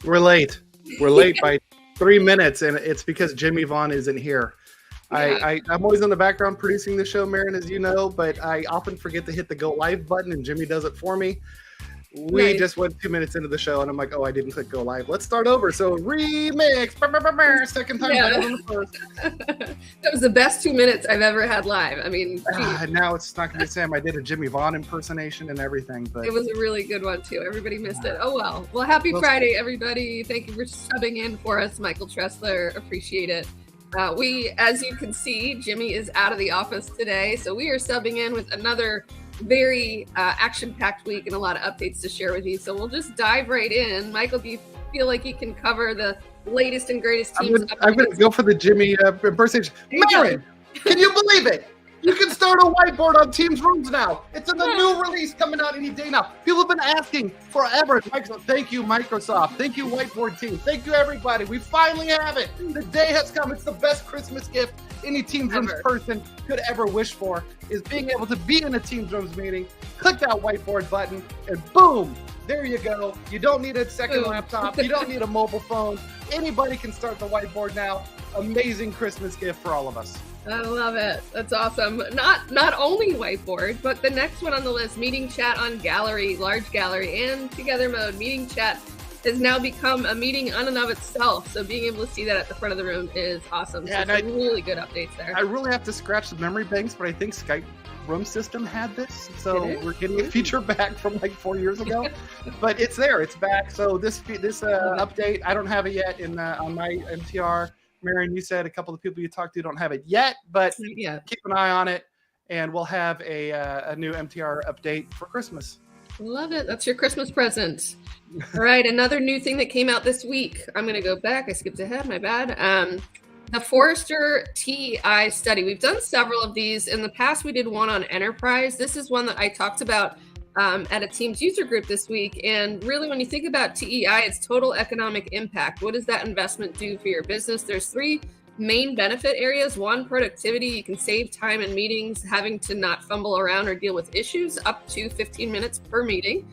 We're late. We're late by 3 minutes, and it's because Jimmy Vaughn isn't here. Yeah. I'm always in the background producing the show, Mehryn, as you know, but I often forget to hit the go live button, and Jimmy does it for me. We Nice. just went 2 minutes into the show, and I'm like, oh, I didn't click go live. Let's start over. So remix. Second time better than the first. That was the best 2 minutes I've ever had live. I mean, Now it's not going to be the same. I did a Jimmy Vaughn impersonation and everything, but it was a really good one too. Everybody missed it. Oh well. Well, happy Friday, everybody. Thank you for subbing in for us, Michael Tressler. Appreciate it. As you can see, Jimmy is out of the office today, so we are subbing in with another very action-packed week and a lot of updates to share with you. So we'll just dive right in. Michael, do you feel like you can cover the latest and greatest teams? I'm going to go for the Jimmy impersonation. Mehryn, can you believe it? You can start a whiteboard on Teams Rooms now. It's in the new release coming out any day now. People have been asking forever. Microsoft, thank you, Microsoft. Thank you, Whiteboard team. Thank you, everybody. We finally have it. The day has come. It's the best Christmas gift any Teams Rooms person could ever wish for, is being able to be in a Teams Rooms meeting, click that whiteboard button, and boom, there you go. You don't need a second laptop. You don't need a mobile phone. Anybody can start the whiteboard now. Amazing Christmas gift for all of us. I love it. That's awesome. Not only whiteboard, but the next one on the list, meeting chat on gallery, large gallery, and together mode. Meeting chat has now become a meeting on and of itself. So being able to see that at the front of the room is awesome. Yeah, so some really good updates there. I really have to scratch the memory banks, but I think Skype Room System had this. So we're getting a feature back from like 4 years ago. But it's there. It's back. So this update, I don't have it yet on my MTR. Mehryn, you said a couple of people you talked to don't have it yet, but keep an eye on it, and we'll have a new MTR update for Christmas. Love it. That's your Christmas present. All right, another new thing that came out this week. I'm going to go back. I skipped ahead. My bad. The Forrester TEI study. We've done several of these. In the past, we did one on enterprise. This is one that I talked about at a Teams user group this week. And really, when you think about TEI, it's total economic impact. What does that investment do for your business? There's three main benefit areas. One, productivity. You can save time in meetings, having to not fumble around or deal with issues, up to 15 minutes per meeting.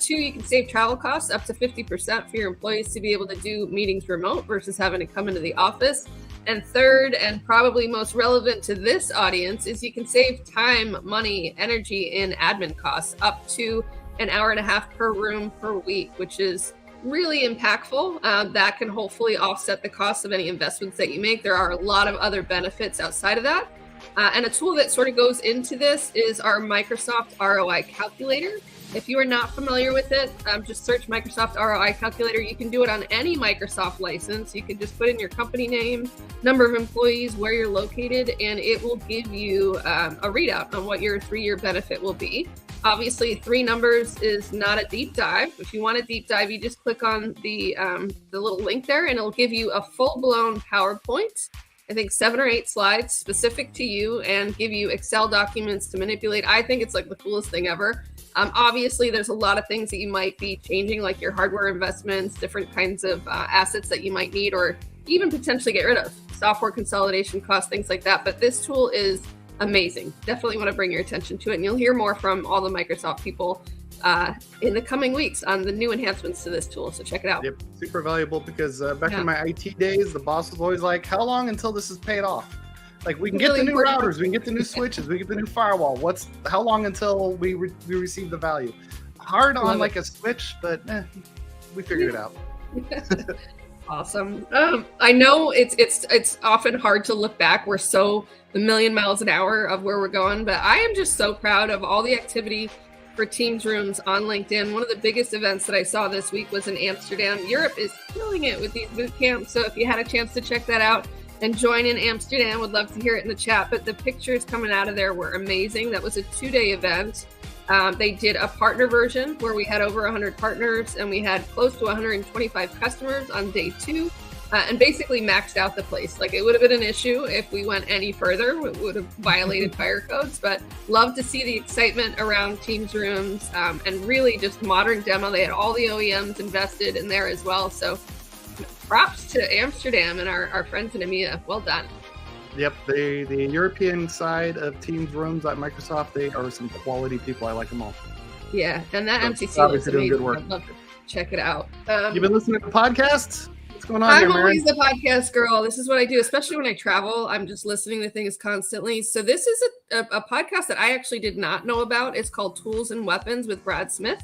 Two, you can save travel costs up to 50% for your employees to be able to do meetings remote versus having to come into the office. And third, and probably most relevant to this audience, is you can save time, money, energy in admin costs up to an hour and a half per room per week, which is really impactful. That can hopefully offset the cost of any investments that you make. There are a lot of other benefits outside of that. And a tool that sort of goes into this is our Microsoft ROI calculator. If you are not familiar with it, just search Microsoft ROI calculator. You can do it on any Microsoft license. You can just put in your company name, number of employees, where you're located, and it will give you a readout on what your 3-year benefit will be. Obviously, 3 numbers is not a deep dive. If you want a deep dive, you just click on the little link there, and it'll give you a full-blown PowerPoint. I think 7 or 8 slides specific to you, and give you Excel documents to manipulate. I think it's like the coolest thing ever. Obviously, there's a lot of things that you might be changing, like your hardware investments, different kinds of assets that you might need, or even potentially get rid of, software consolidation costs, things like that. But this tool is amazing. Definitely want to bring your attention to it. And you'll hear more from all the Microsoft people in the coming weeks on the new enhancements to this tool. So check it out. Yep, super valuable because back in my IT days, the boss was always like, how long until this is paid off? Like, we can get the new routers, we can get the new switches, we can get the new firewall. How long until we receive the value? Hard on like a switch, but we figured it out. Awesome. I know it's often hard to look back. We're so a million miles an hour of where we're going, but I am just so proud of all the activity for Teams Rooms on LinkedIn. One of the biggest events that I saw this week was in Amsterdam. Europe is killing it with these boot camps. So if you had a chance to check that out and join in Amsterdam, would love to hear it in the chat. But the pictures coming out of there were amazing. That was a 2-day event. They did a partner version where we had over 100 partners, and we had close to 125 customers on day 2, and basically maxed out the place. Like, it would have been an issue if we went any further. It would have violated fire codes, but love to see the excitement around Teams Rooms, and really just modern demo. They had all the OEMs invested in there as well. So props to Amsterdam and our friends in EMEA. Well done. Yep, the European side of Teams Rooms at Microsoft, they are some quality people. I like them all. Yeah, and that So MCC obviously looks doing amazing. good work. I loved it. check it out. You've been listening to podcasts? What's going on I'm here, always Mehryn? a podcast girl. This is what I do, especially when I travel. I'm just listening to things constantly. So this is a podcast that I actually did not know about. It's called Tools and Weapons with Brad Smith.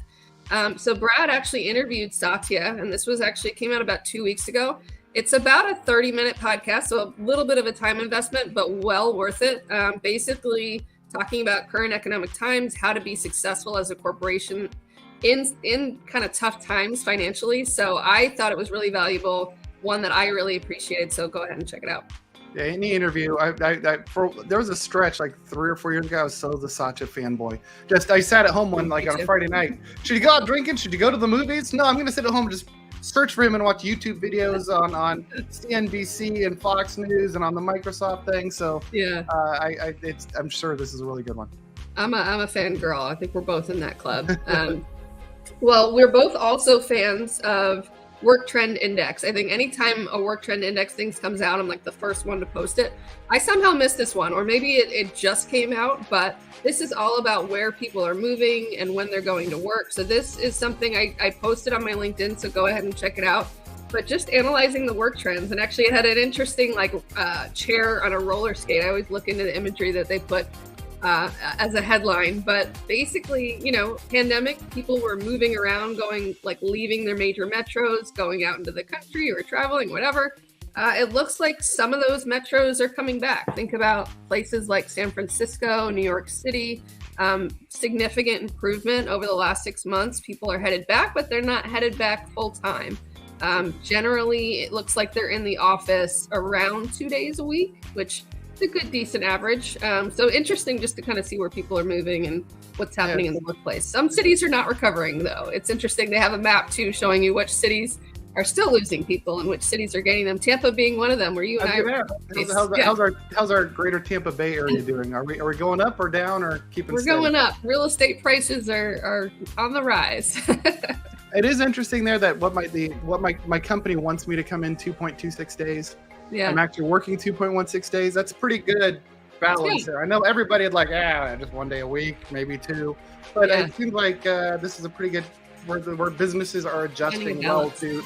So Brad actually interviewed Satya, and this was actually came out about 2 weeks ago. It's about a 30-minute podcast, so a little bit of a time investment, but well worth it. Basically talking about current economic times, how to be successful as a corporation in kind of tough times financially. So I thought it was really valuable, one that I really appreciated. So go ahead and check it out. Yeah, any interview. There was a stretch like 3 or 4 years ago. I was so the Satya fanboy. I sat at home on a Friday night. Should you go out drinking? Should you go to the movies? No, I'm going to sit at home and just search for him and watch YouTube videos on CNBC and Fox News and on the Microsoft thing. So yeah, I'm sure this is a really good one. I'm a fan girl. I think we're both in that club. Well, we're both also fans of Work Trend Index. I think anytime a Work Trend Index things comes out, I'm like the first one to post it. I somehow missed this one, or maybe it just came out, but this is all about where people are moving and when they're going to work. So this is something I posted on my LinkedIn, so go ahead and check it out. But just analyzing the work trends, and actually it had an interesting chair on a roller skate. I always look into the imagery that they put as a headline, but basically, pandemic, people were moving around, leaving their major metros, going out into the country or traveling, whatever. It looks like some of those metros are coming back. Think about places like San Francisco, New York City, significant improvement over the last 6 months. People are headed back, but they're not headed back full time. Generally, it looks like they're in the office around 2 days a week, which a good decent average. So interesting just to kind of see where people are moving and what's happening in the workplace. Some cities are not recovering though. It's interesting. They have a map too showing you which cities are still losing people and which cities are gaining them. Tampa being one of them, where you and I are. How's our greater Tampa Bay area doing? Are we going up or down or keeping steady? We're going up. Real estate prices are on the rise. It is interesting there that what my company wants me to come in 2.26 days. Yeah, I'm actually working 2.16 days. That's pretty good balance there. I know everybody had just 1 day a week, maybe 2, but it seems like this is a pretty good where businesses are adjusting well to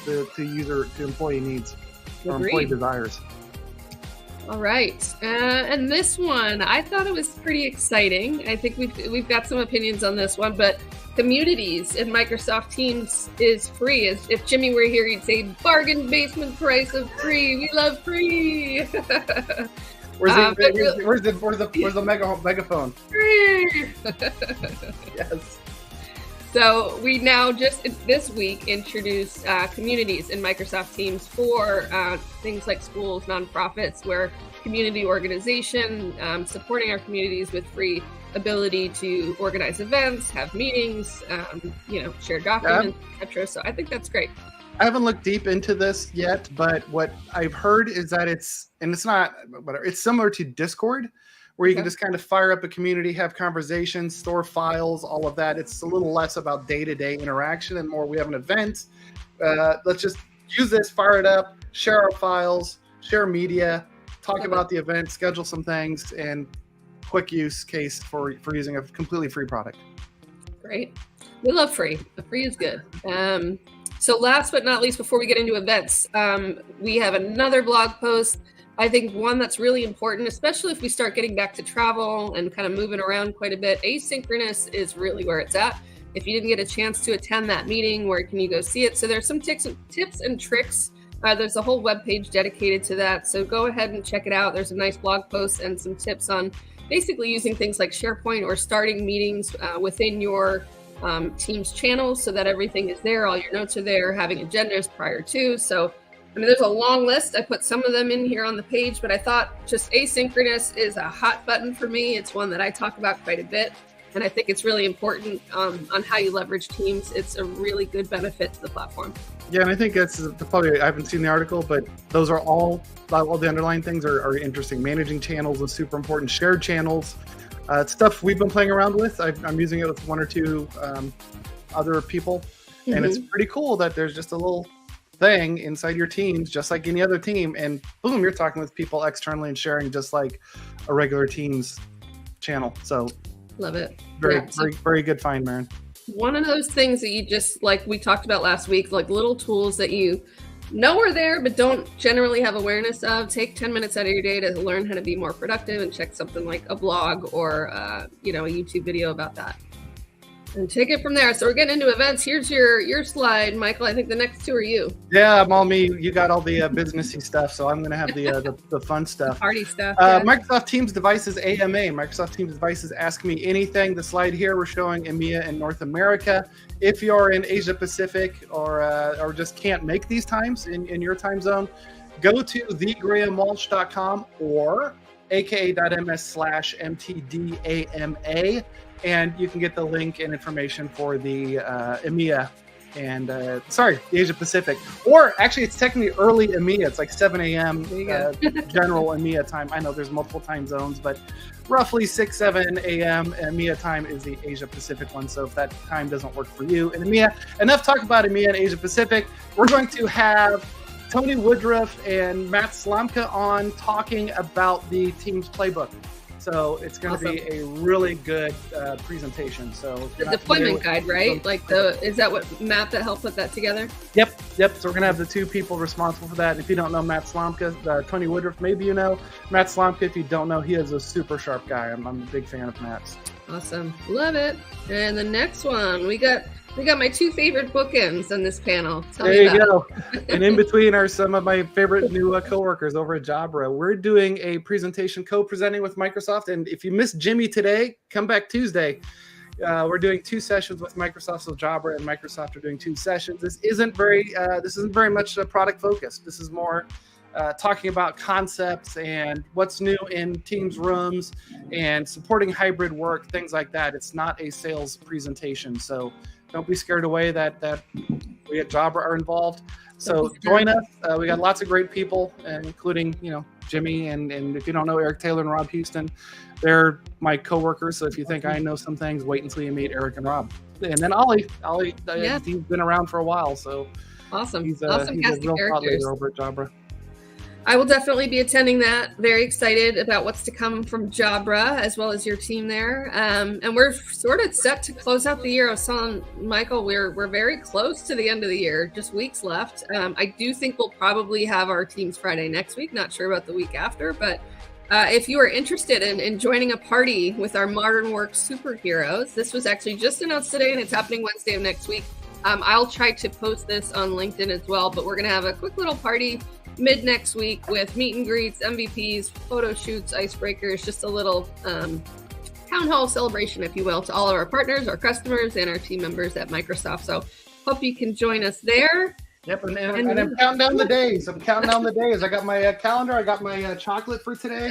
employee needs or employee desires. All right, and this one I thought it was pretty exciting. I think we've got some opinions on this one, but Communities in Microsoft Teams is free. If Jimmy were here, he'd say bargain basement price of free. We love free. Where's the megaphone? Free. Yes. So we now just this week introduced communities in Microsoft Teams for things like schools, nonprofits, where community organization, supporting our communities with free ability to organize events, have meetings, share documents, etc. So I think that's great. I haven't looked deep into this yet, but what I've heard is that it's similar to Discord, where you can just kind of fire up a community, have conversations, store files, all of that. It's a little less about day-to-day interaction and more we have an event. Let's just use this, fire it up, share our files, share media, talk about the event, schedule some things, and quick use case for using a completely free product. Great. We love free. Free is good. So last but not least, before we get into events, we have another blog post. I think one that's really important, especially if we start getting back to travel and kind of moving around quite a bit. Asynchronous is really where it's at. If you didn't get a chance to attend that meeting, where can you go see it? So there's some tips and tricks. There's a whole webpage dedicated to that. So go ahead and check it out. There's a nice blog post and some tips on basically using things like SharePoint or starting meetings within your Teams channels so that everything is there. All your notes are there, having agendas prior to. So, there's a long list. I put some of them in here on the page, but I thought just asynchronous is a hot button for me. It's one that I talk about quite a bit. And I think it's really important on how you leverage Teams. It's a really good benefit to the platform. Yeah, and I think that's probably, I haven't seen the article, but those are all the underlying things are interesting. Managing channels is super important. Shared channels, stuff we've been playing around with. I'm using it with 1 or 2 other people. And it's pretty cool that there's just a little thing inside your Teams, just like any other team. And boom, you're talking with people externally and sharing just like a regular Teams channel. So love it. Very good find, Mehryn. one of those things that you just, like we talked about last week, like little tools that you know are there but don't generally have awareness of. Take 10 minutes out of your day to learn how to be more productive and check something like a blog or a YouTube video about that. And take it from there. So we're getting into events. Here's your slide, Michael. I think the next two are you. Yeah, I'm all me. You got all the businessy stuff, so I'm going to have the fun stuff. Party stuff. Yeah. Microsoft Teams Devices AMA. Microsoft Teams Devices Ask Me Anything. The slide here, we're showing EMEA and North America. If you're in Asia Pacific or just can't make these times in your time zone, go to thegrahamwalsh.com or aka.ms/mtdama. And you can get the link and information for the EMEA and the Asia Pacific. Or actually, it's technically early EMEA. It's like 7 a.m. General EMEA time. I know there's multiple time zones, but roughly 6, 7 a.m. EMEA time is the Asia Pacific one. So if that time doesn't work for you in EMEA, enough talk about EMEA and Asia Pacific. We're going to have Tony Woodruff and Matt Slomka on talking about the Teams playbook. So it's going to be a really good presentation. So the deployment guide, right? Is that what Matt that helped put that together? Yep. So we're going to have the two people responsible for that. If you don't know Matt Slomka, Tony Woodruff, maybe you know Matt Slomka. If you don't know, he is a super sharp guy. I'm a big fan of Matt's. Awesome, love it. And the next one, we got my two favorite bookends on this panel. There you go. And in between are some of my favorite new coworkers over at Jabra. We're doing a presentation co-presenting with Microsoft. And if you missed Jimmy today, come back Tuesday. We're doing 2 sessions with Microsoft. So Jabra and Microsoft are doing 2 sessions. This isn't very much product focused. This is more talking about concepts and what's new in Teams rooms and supporting hybrid work, things like that. It's not a sales presentation. So don't be scared away that we at Jabra are involved. So join us. We got lots of great people, including Jimmy and if you don't know Eric Taylor and Rob Houston, they're my coworkers. So if you think I know some things, wait until you meet Eric and Rob. And then Ollie, he's been around for a while, so awesome. He's a casting real thought characters. leader over at Jabra. I will definitely be attending that. Very excited about what's to come from Jabra as well as your team there. And we're sort of set to close out the year. I was telling Michael, we're very close to the end of the year, just weeks left. I do think we'll probably have our Teams Friday next week. Not sure about the week after, but if you are interested in joining a party with our modern work superheroes, this was actually just announced today and it's happening Wednesday of next week. I'll try to post this on LinkedIn as well, but we're going to have a quick little party mid next week with meet and greets, MVPs, photo shoots, icebreakers, just a little town hall celebration, if you will, to all of our partners, our customers, and our team members at Microsoft. So hope you can join us there. Yep, and I'm counting down the days. I got my calendar. I got my chocolate for today.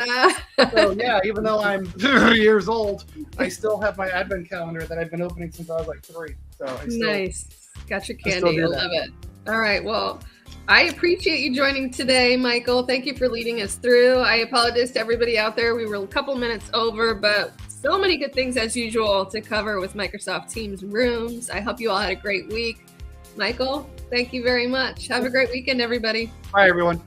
So yeah, even though I'm 30 years old, I still have my advent calendar that I've been opening since I was like 3. So nice. Got your candy. I love it. All right. Well, I appreciate you joining today, Michael. Thank you for leading us through. I apologize to everybody out there. We were a couple minutes over, but so many good things as usual to cover with Microsoft Teams Rooms. I hope you all had a great week. Michael, thank you very much. Have a great weekend, everybody. Bye, everyone.